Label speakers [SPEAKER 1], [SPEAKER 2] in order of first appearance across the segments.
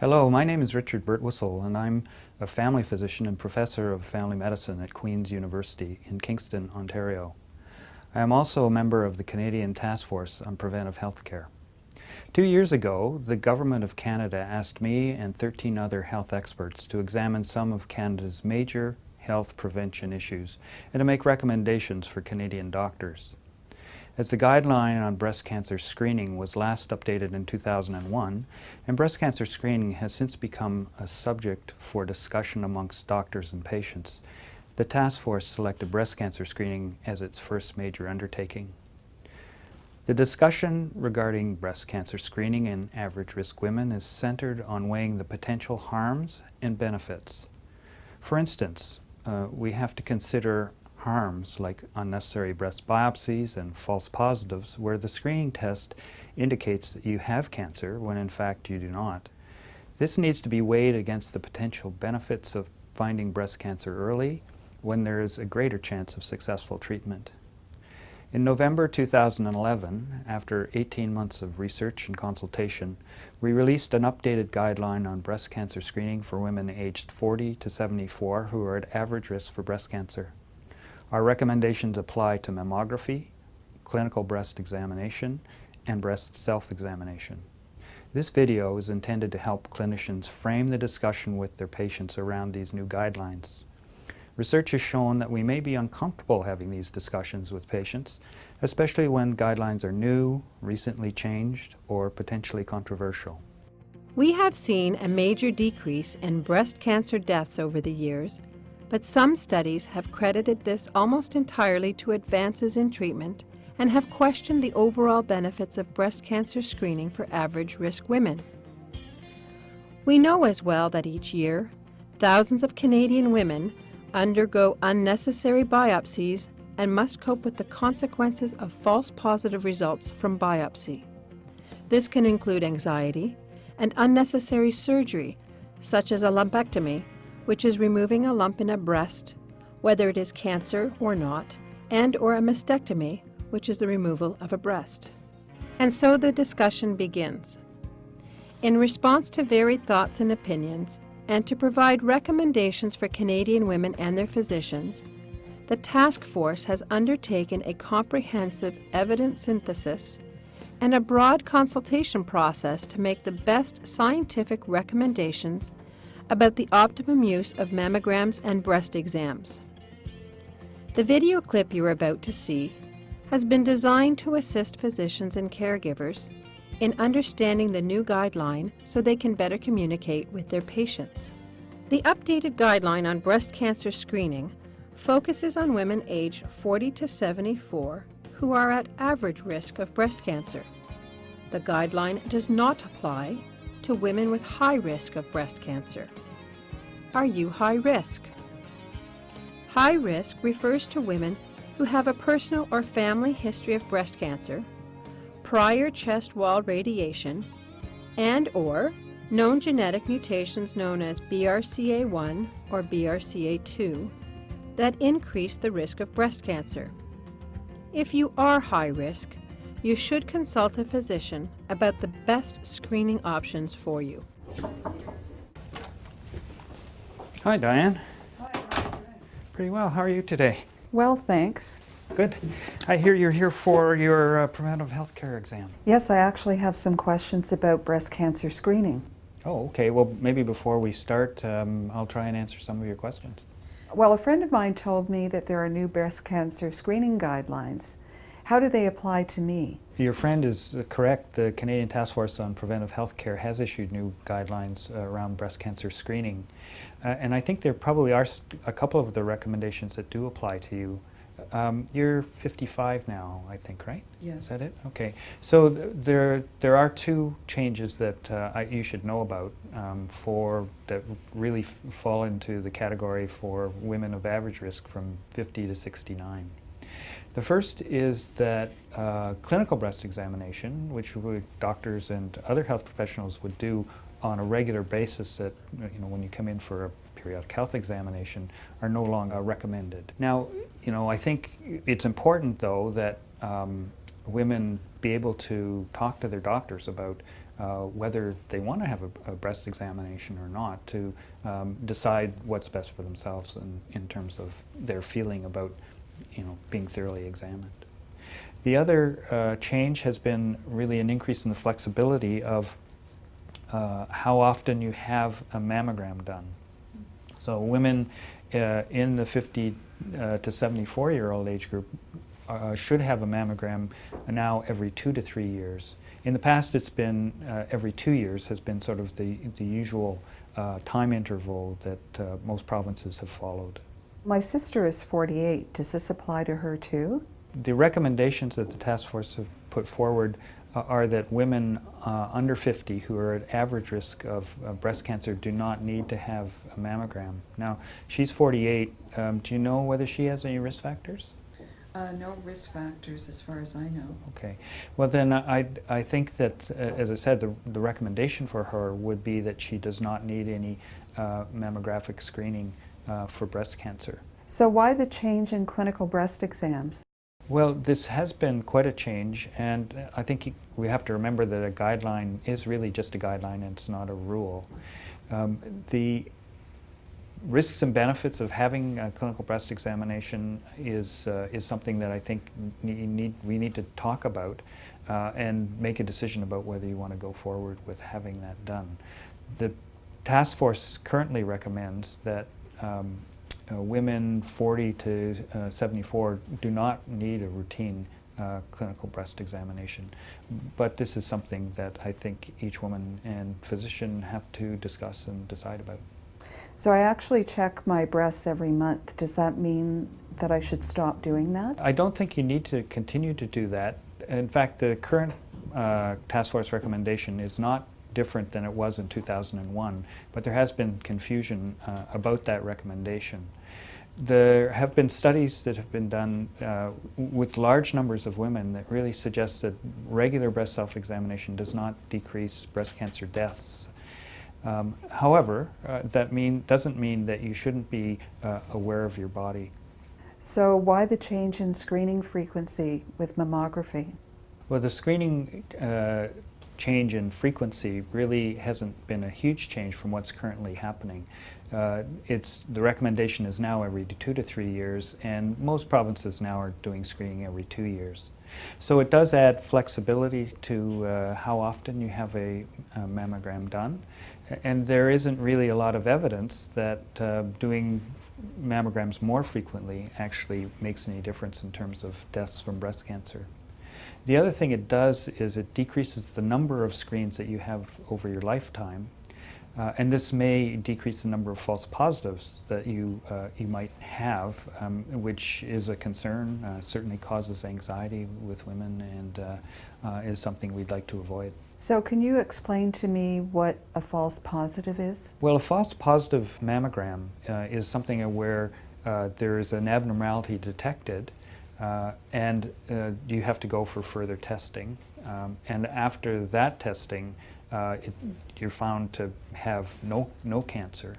[SPEAKER 1] Hello, my name is Richard Birtwistle, and I'm a family physician and professor of family medicine at Queen's University in Kingston, Ontario. I am also a member of the Canadian Task Force on Preventive Health Care. 2 years ago, the Government of Canada asked me and 13 other health experts to examine some of Canada's major health prevention issues and to make recommendations for Canadian doctors. As the Guideline on breast cancer screening was last updated in 2001, and breast cancer screening has since become a subject for discussion amongst doctors and patients, the task force selected breast cancer screening as its first major undertaking. The discussion regarding breast cancer screening in average-risk women is centered on weighing the potential harms and benefits. For instance, we have to consider harms like unnecessary breast biopsies and false positives where the screening test indicates that you have cancer when in fact you do not. This needs to be weighed against the potential benefits of finding breast cancer early when there is a greater chance of successful treatment. In November 2011, after 18 months of research and consultation, we released an updated guideline on breast cancer screening for women aged 40 to 74 who are at average risk for breast cancer. Our recommendations apply to mammography, clinical breast examination, and breast self-examination. This video is intended to help clinicians frame the discussion with their patients around these new guidelines. Research has shown that we may be uncomfortable having these discussions with patients, especially when guidelines are new, recently changed, or potentially controversial.
[SPEAKER 2] We have seen a major decrease in breast cancer deaths over the years, but some studies have credited this almost entirely to advances in treatment and have questioned the overall benefits of breast cancer screening for average-risk women. We know as well that each year, thousands of Canadian women undergo unnecessary biopsies and must cope with the consequences of false positive results from biopsy. This can include anxiety and unnecessary surgery, such as a lumpectomy, which is removing a lump in a breast, whether it is cancer or not, and/or a mastectomy, which is the removal of a breast. And so the discussion begins. In response to varied thoughts and opinions, and to provide recommendations for Canadian women and their physicians, the task force has undertaken a comprehensive evidence synthesis and a broad consultation process to make the best scientific recommendations about the optimum use of mammograms and breast exams. The video clip you're about to see has been designed to assist physicians and caregivers in understanding the new guideline so they can better communicate with their patients. The updated guideline on breast cancer screening focuses on women aged 40 to 74 who are at average risk of breast cancer. The guideline does not apply to women with high risk of breast cancer. Are you high risk? High risk refers to women who have a personal or family history of breast cancer, prior chest wall radiation, and/or known genetic mutations known as BRCA1 or BRCA2 that increase the risk of breast cancer. If you are high risk, you should consult a physician about the best screening options for you.
[SPEAKER 1] Hi, Diane.
[SPEAKER 3] Hi, how are you doing?
[SPEAKER 1] Pretty well. How are you today?
[SPEAKER 3] Well, thanks.
[SPEAKER 1] Good. I hear you're here for your preventive health care exam.
[SPEAKER 3] Yes, I actually have some questions about breast cancer screening.
[SPEAKER 1] Oh, okay. Well, maybe before we start, I'll try and answer some of your questions.
[SPEAKER 3] Well, a friend of mine told me that there are new breast cancer screening guidelines. How do they apply to me?
[SPEAKER 1] Your friend is correct. The Canadian Task Force on Preventive Health Care has issued new guidelines around breast cancer screening. And I think there probably are a couple of the recommendations that do apply to you. You're 55 now, I think, right?
[SPEAKER 3] Yes.
[SPEAKER 1] Is that it? Okay. So there are two changes that you should know about that really fall into the category for women of average risk from 50 to 69. The first is that clinical breast examination, which doctors and other health professionals would do on a regular basis when you come in for a periodic health examination, are no longer recommended. Now, I think it's important though that women be able to talk to their doctors about whether they want to have a breast examination or not, to decide what's best for themselves in terms of their feeling about, being thoroughly examined. The other change has been really an increase in the flexibility of how often you have a mammogram done. So women in the 50 to 74-year-old age group should have a mammogram now every 2 to 3 years. In the past, it's been every 2 years has been sort of the usual time interval that most provinces have followed.
[SPEAKER 3] My sister is 48. Does this apply to her too?
[SPEAKER 1] The recommendations that the task force have put forward are that women under 50 who are at average risk of breast cancer do not need to have a mammogram. Now, she's 48. Do you know whether she has any risk factors?
[SPEAKER 3] No risk factors as far as I know.
[SPEAKER 1] Okay. Well, then I think that, as I said, the recommendation for her would be that she does not need any mammographic screening for breast cancer.
[SPEAKER 3] So why the change in clinical breast exams?
[SPEAKER 1] Well, this has been quite a change, and I think we have to remember that a guideline is really just a guideline and it's not a rule. The risks and benefits of having a clinical breast examination is something that I think we need to talk about and make a decision about whether you want to go forward with having that done. The task force currently recommends that women 40 to 74 do not need a routine clinical breast examination. But this is something that I think each woman and physician have to discuss and decide about.
[SPEAKER 3] So I actually check my breasts every month. Does that mean that I should stop doing that?
[SPEAKER 1] I don't think you need to continue to do that. In fact, the current task force recommendation is not different than it was in 2001, but there has been confusion about that recommendation. There have been studies that have been done with large numbers of women that really suggest that regular breast self-examination does not decrease breast cancer deaths. However, that doesn't mean that you shouldn't be aware of your body.
[SPEAKER 3] So why the change in screening frequency with mammography?
[SPEAKER 1] Well, the screening change in frequency really hasn't been a huge change from what's currently happening. The recommendation is now every 2 to 3 years, and most provinces now are doing screening every 2 years. So it does add flexibility to how often you have a mammogram done, and there isn't really a lot of evidence that doing mammograms more frequently actually makes any difference in terms of deaths from breast cancer. The other thing it does is it decreases the number of screens that you have over your lifetime, and this may decrease the number of false positives that you might have, which is a concern, certainly causes anxiety with women, and is something we'd like to avoid.
[SPEAKER 3] So can you explain to me what a false positive is?
[SPEAKER 1] Well, a false positive mammogram is something where there is an abnormality detected, and you have to go for further testing. And after that testing, you're found to have no cancer.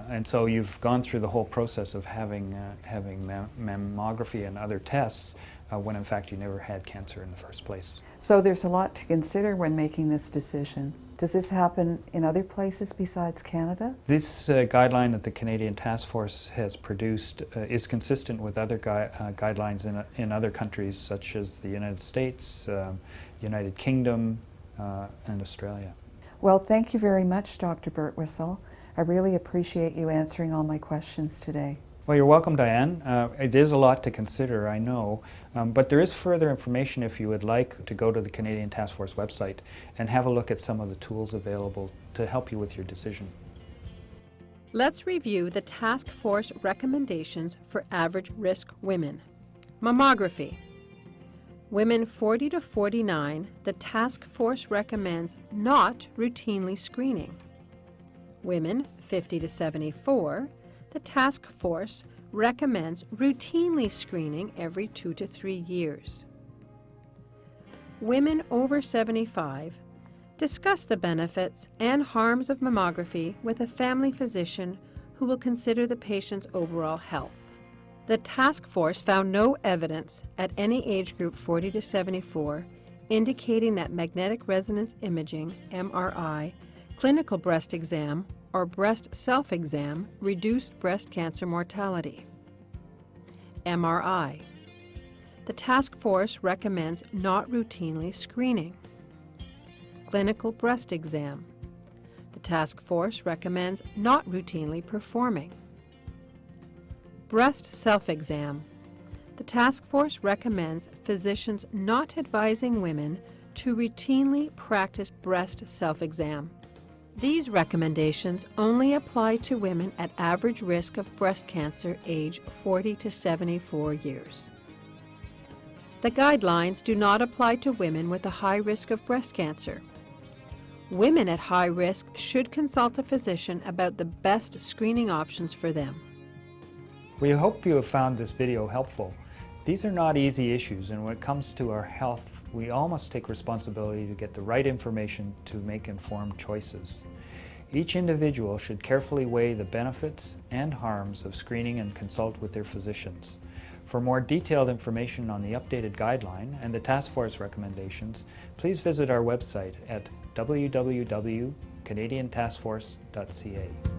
[SPEAKER 1] And so you've gone through the whole process of having mammography and other tests when in fact you never had cancer in the first place.
[SPEAKER 3] So there's a lot to consider when making this decision. Does this happen in other places besides Canada?
[SPEAKER 1] This guideline that the Canadian Task Force has produced is consistent with other guidelines in other countries such as the United States, United Kingdom, and Australia.
[SPEAKER 3] Well, thank you very much, Dr. Birtwistle. I really appreciate you answering all my questions today.
[SPEAKER 1] Well, you're welcome, Diane. It is a lot to consider, I know, but there is further information if you would like to go to the Canadian Task Force website and have a look at some of the tools available to help you with your decision.
[SPEAKER 2] Let's review the task force recommendations for average risk women. Mammography. Women 40 to 49, the task force recommends not routinely screening. Women 50 to 74, the task force recommends routinely screening every 2 to 3 years. Women over 75, discuss the benefits and harms of mammography with a family physician who will consider the patient's overall health. The task force found no evidence at any age group 40 to 74 indicating that magnetic resonance imaging, MRI, clinical breast exam, or breast self-exam reduced breast cancer mortality. MRI. The task force recommends not routinely screening. Clinical breast exam. The task force recommends not routinely performing. Breast self-exam. The task force recommends physicians not advising women to routinely practice breast self-exam. These recommendations only apply to women at average risk of breast cancer age 40 to 74 years. The guidelines do not apply to women with a high risk of breast cancer. Women at high risk should consult a physician about the best screening options for them.
[SPEAKER 1] We hope you have found this video helpful. These are not easy issues, and when it comes to our health, we all must take responsibility to get the right information to make informed choices. Each individual should carefully weigh the benefits and harms of screening and consult with their physicians. For more detailed information on the updated guideline and the task force recommendations, please visit our website at www.canadiantaskforce.ca.